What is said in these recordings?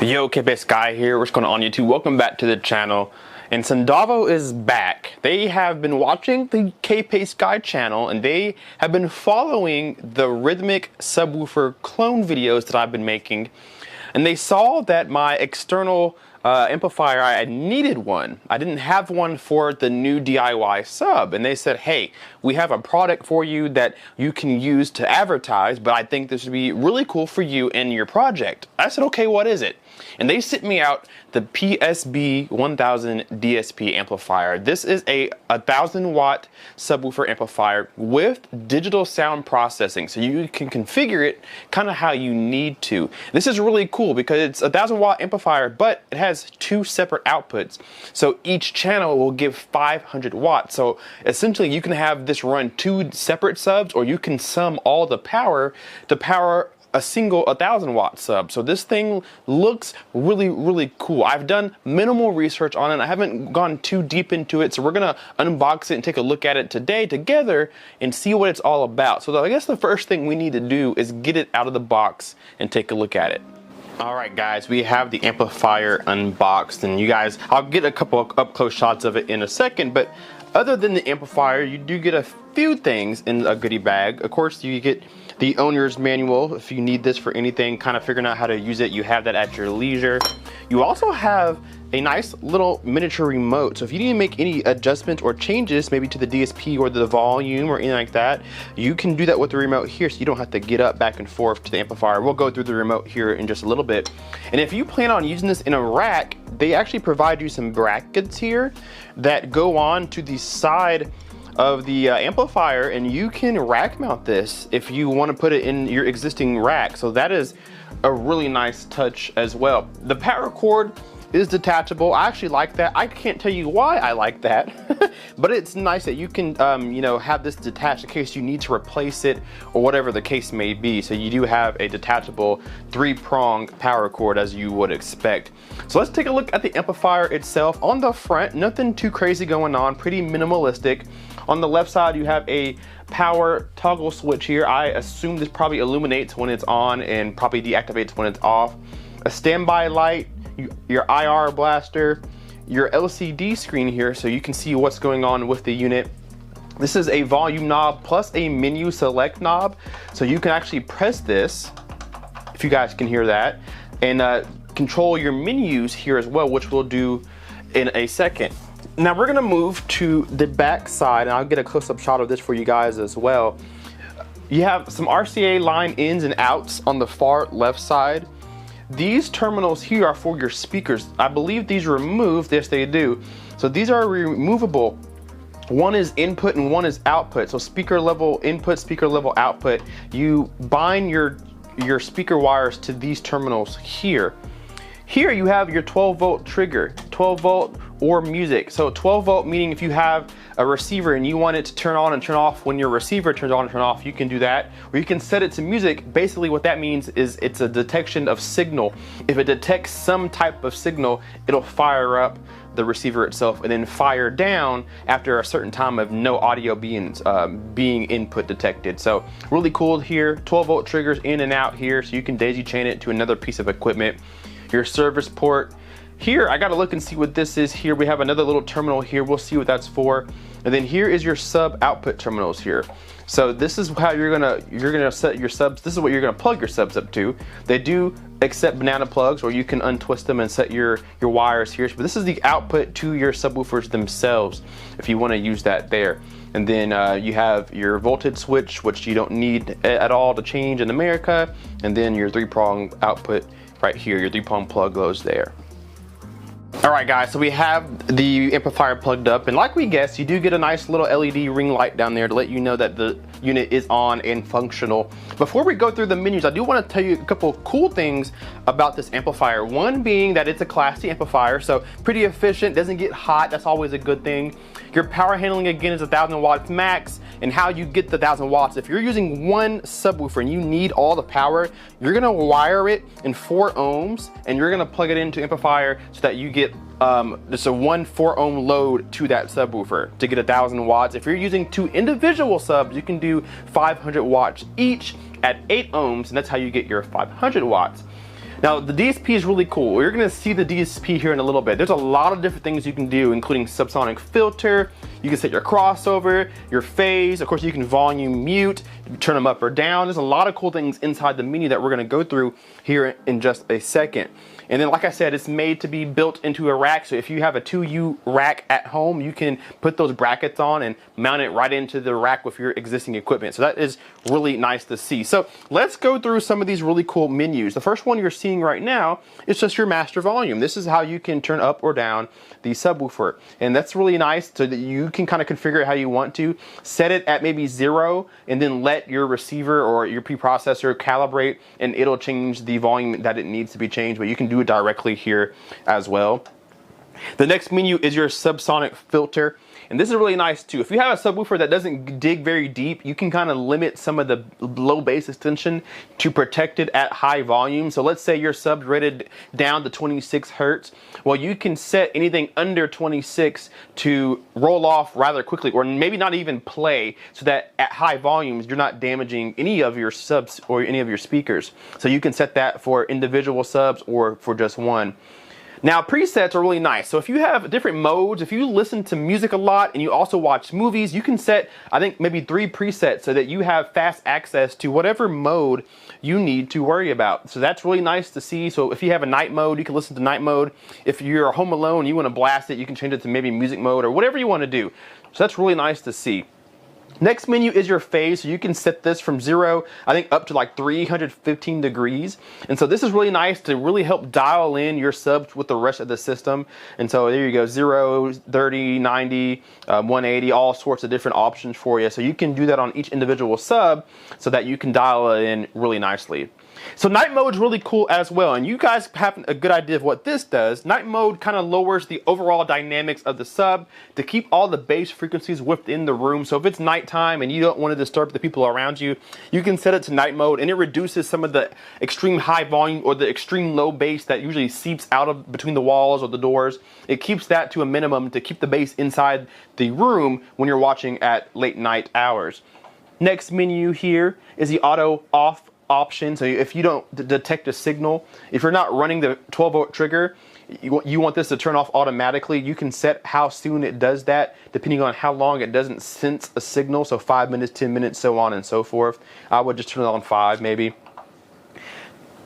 Yo, Kpaceguy here. What's going on YouTube? Welcome back to the channel. And Soundavo is back. They have been watching the Kpaceguy channel and they have been following the Rythmik subwoofer clone videos that I've been making. And they saw that my external amplifier, I needed one. I didn't have one for the new DIY sub. And they said, hey, we have a product for you that you can use to advertise, but I think this would be really cool for you and your project. I said, okay, what is it? And they sent me out the PSB-1000 DSP amplifier. This is a 1000-watt subwoofer amplifier with digital sound processing, so you can configure it kind of how you need to. This is really cool because it's a 1000-watt amplifier, but it has two separate outputs. So each channel will give 500 watts. So essentially, you can have this run two separate subs, or you can sum all the power to power a single 1000-watt sub. So this thing looks really cool. I've done minimal research on it. I haven't gone too deep into it, so we're gonna unbox it and take a look at it today together and see what it's all about. So I guess the first thing we need to do is get it out of the box and take a look at it. Alright guys, we have the amplifier unboxed, and you guys, I'll get a couple of up-close shots of it in a second, but other than the amplifier, you do get a few things in a goodie bag. Of course, you get the owner's manual if you need this for anything, kind of figuring out how to use it. You have that at your leisure. You also have a nice little miniature remote. So if you need to make any adjustments or changes, maybe to the DSP or the volume or anything like that, you can do that with the remote here, so you don't have to get up back and forth to the amplifier. We'll go through the remote here in just a little bit. And if you plan on using this in a rack, they actually provide you some brackets here that go on to the side of the amplifier, and you can rack mount this if you want to put it in your existing rack. So that is a really nice touch as well. The power cord is detachable. I actually like that. I can't tell you why I like that, but it's nice that you can you know, have this detached in case you need to replace it or whatever the case may be. So you do have a detachable 3-prong power cord as you would expect. So let's take a look at the amplifier itself. On the front, nothing too crazy going on, pretty minimalistic. On the left side, you have a power toggle switch here. I assume this probably illuminates when it's on and probably deactivates when it's off. A standby light, your IR blaster, your LCD screen here so you can see what's going on with the unit. This is a volume knob plus a menu select knob, so you can actually press this, if you guys can hear that, and control your menus here as well, which we'll do in a second. Now we're gonna move to the back side, and I'll get a close-up shot of this for you guys as well. You have some RCA line ins and outs on the far left side. These terminals here are for your speakers. I believe these removed. Yes, they do. So these are removable. One is input and one is output. So speaker level input, speaker level output. You bind your speaker wires to these terminals here. Here you have your 12-volt trigger, 12-volt or music. So 12-volt meaning if you have a receiver and you want it to turn on and turn off when your receiver turns on and turn off, you can do that. Or you can set it to music. Basically what that means is it's a detection of signal. If it detects some type of signal, it'll fire up the receiver itself and then fire down after a certain time of no audio being input detected. So really cool here. 12-volt triggers in and out here, so you can daisy chain it to another piece of equipment. Your service port. Here, I gotta look and see what this is here. We have another little terminal here. We'll see what that's for. And then here is your sub output terminals here. So this is how you're gonna set your subs. This is what you're gonna plug your subs up to. They do accept banana plugs, or you can untwist them and set your wires here. But this is the output to your subwoofers themselves, if you wanna use that there. And then you have your voltage switch, which you don't need at all to change in America. And then your 3-prong output right here, your 3-prong plug goes there. Alright guys, so we have the amplifier plugged up, and like we guessed, you do get a nice little LED ring light down there to let you know that the unit is on and functional. Before we go through the menus, I do want to tell you a couple of cool things about this amplifier. One being that it's a Class C amplifier, so pretty efficient, doesn't get hot, that's always a good thing. Your power handling again is 1000 watts max, and how you get the 1000 watts. If you're using one subwoofer and you need all the power, you're gonna wire it in 4 ohms and you're gonna plug it into amplifier so that you get just a 1 4-ohm load to that subwoofer to get 1000 watts. If you're using 2 individual subs, you can do 500 watts each at 8 ohms, and that's how you get your 500 watts. Now the DSP is really cool. You're gonna see the DSP here in a little bit. There's a lot of different things you can do, including subsonic filter. You can set your crossover, your phase. Of course, you can volume mute, turn them up or down. There's a lot of cool things inside the menu that we're gonna go through here in just a second. And then, like I said, it's made to be built into a rack. So if you have a 2U rack at home, you can put those brackets on and mount it right into the rack with your existing equipment. So that is really nice to see. So let's go through some of these really cool menus. The first one you're seeing right now is just your master volume. This is how you can turn up or down the subwoofer. And that's really nice so that you can kind of configure it how you want to. Set it at maybe 0 and then let your receiver or your preprocessor calibrate, and it'll change the volume that it needs to be changed. But you can do it directly here as well. The next menu is your subsonic filter, and this is really nice too. If you have a subwoofer that doesn't dig very deep, you can kind of limit some of the low bass extension to protect it at high volume. So let's say your sub's rated down to 26 hertz. Well, you can set anything under 26 to roll off rather quickly, or maybe not even play, so that at high volumes you're not damaging any of your subs or any of your speakers. So you can set that for individual subs or for just one. Now, presets are really nice. So if you have different modes, if you listen to music a lot and you also watch movies, you can set, I think, maybe 3 presets so that you have fast access to whatever mode you need to worry about. So that's really nice to see. So if you have a night mode, you can listen to night mode. If you're home alone and you want to blast it, you can change it to maybe music mode or whatever you want to do. So that's really nice to see. Next menu is your phase. So you can set this from 0, I think, up to like 315 degrees. And so this is really nice to really help dial in your subs with the rest of the system. And so there you go, 0, 30, 90, 180, all sorts of different options for you. So you can do that on each individual sub so that you can dial it in really nicely. So night mode is really cool as well, and you guys have a good idea of what this does. Night mode kind of lowers the overall dynamics of the sub to keep all the bass frequencies within the room. So if it's nighttime and you don't want to disturb the people around you, you can set it to night mode, and it reduces some of the extreme high volume or the extreme low bass that usually seeps out of between the walls or the doors. It keeps that to a minimum to keep the bass inside the room when you're watching at late night hours. Next menu here is the auto off option. So if you don't detect a signal, if you're not running the 12-volt trigger, you want this to turn off automatically. You can set how soon it does that depending on how long it doesn't sense a signal. So 5 minutes, 10 minutes, so on and so forth. I would just turn it on 5 maybe.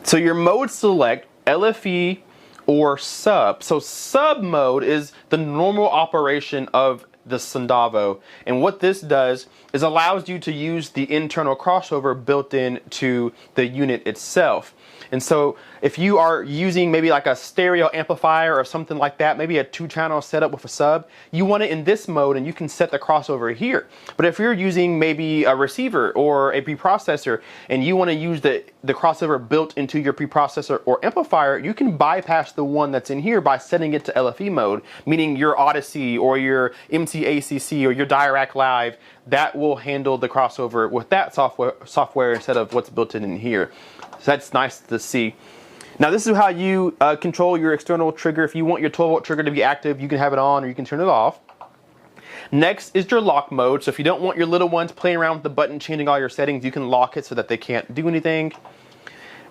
So your mode select, LFE or sub. So sub mode is the normal operation of the Soundavo, and what this does is allows you to use the internal crossover built in to the unit itself. And so if you are using maybe like a stereo amplifier or something like that, maybe a 2-channel setup with a sub, you want it in this mode and you can set the crossover here. But if you're using maybe a receiver or a preprocessor and you want to use the crossover built into your preprocessor or amplifier, you can bypass the one that's in here by setting it to LFE mode, meaning your Odyssey or your MCACC or your Dirac Live, that will handle the crossover with that software instead of what's built in here. So that's nice to see. Now this is how you control your external trigger. If you want your 12-volt trigger to be active, you can have it on or you can turn it off. Next is your lock mode. So if you don't want your little ones playing around with the button, changing all your settings, you can lock it so that they can't do anything.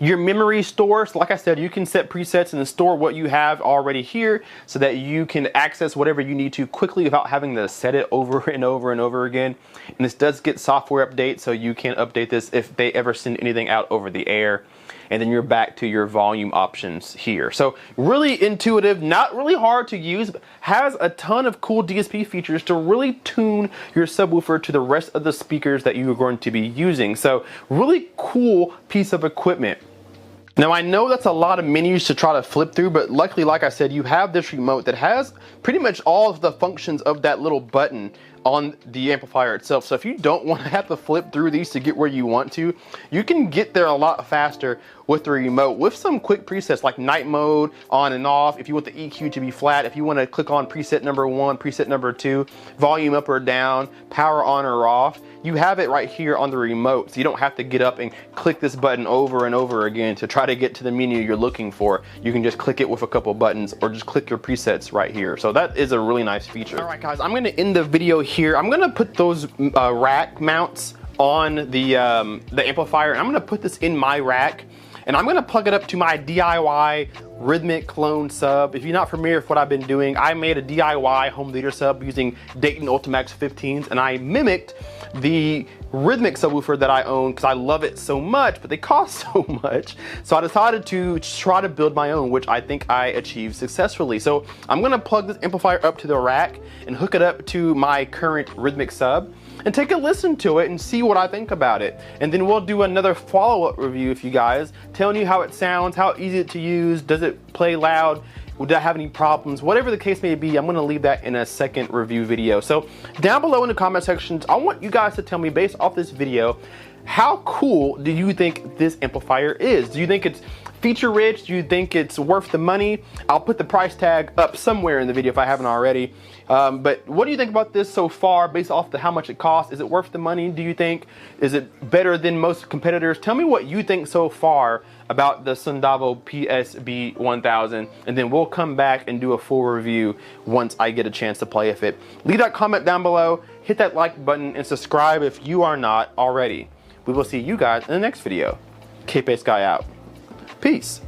Your memory store, so like I said, you can set presets and then store what you have already here so that you can access whatever you need to quickly without having to set it over and over and over again. And this does get software updates, so you can update this if they ever send anything out over the air. And then you're back to your volume options here. So really intuitive, not really hard to use, but has a ton of cool DSP features to really tune your subwoofer to the rest of the speakers that you are going to be using. So really cool piece of equipment. Now I know that's a lot of menus to try to flip through, but luckily, like I said, you have this remote that has pretty much all of the functions of that little button on the amplifier itself. So if you don't want to have to flip through these to get where you want to, you can get there a lot faster with the remote with some quick presets like night mode, on and off. If you want the EQ to be flat, if you want to click on preset number 1, preset number 2, volume up or down, power on or off, you have it right here on the remote. So you don't have to get up and click this button over and over again to try to get to the menu you're looking for. You can just click it with a couple buttons or just click your presets right here. So that is a really nice feature. All right guys, I'm gonna end the video here. I'm gonna put those rack mounts on the amplifier, and I'm gonna put this in my rack. and I'm gonna plug it up to my DIY Rythmik clone sub. If you're not familiar with what I've been doing, I made a DIY home theater sub using Dayton Ultimax 15s, and I mimicked the Rythmik subwoofer that I own because I love it so much, but they cost so much. So I decided to try to build my own, which I think I achieved successfully. So I'm gonna plug this amplifier up to the rack and hook it up to my current Rythmik sub and take a listen to it and see what I think about it. And then we'll do another follow-up review with you guys, telling you how it sounds, how easy it to use, does it play loud, would I have any problems, whatever the case may be. I'm gonna leave that in a second review video. So down below in the comment sections, I want you guys to tell me, based off this video, how cool do you think this amplifier is? Do you think it's feature rich? Do you think it's worth the money? I'll put the price tag up somewhere in the video if I haven't already. But what do you think about this so far, based off how much it costs? Is it worth the money, do you think? Is it better than most competitors? Tell me what you think so far about the Soundavo PSB-1000, and then we'll come back and do a full review once I get a chance to play with it. Leave that comment down below, hit that like button, and subscribe if you are not already. We will see you guys in the next video. Kpaceguy out. Peace.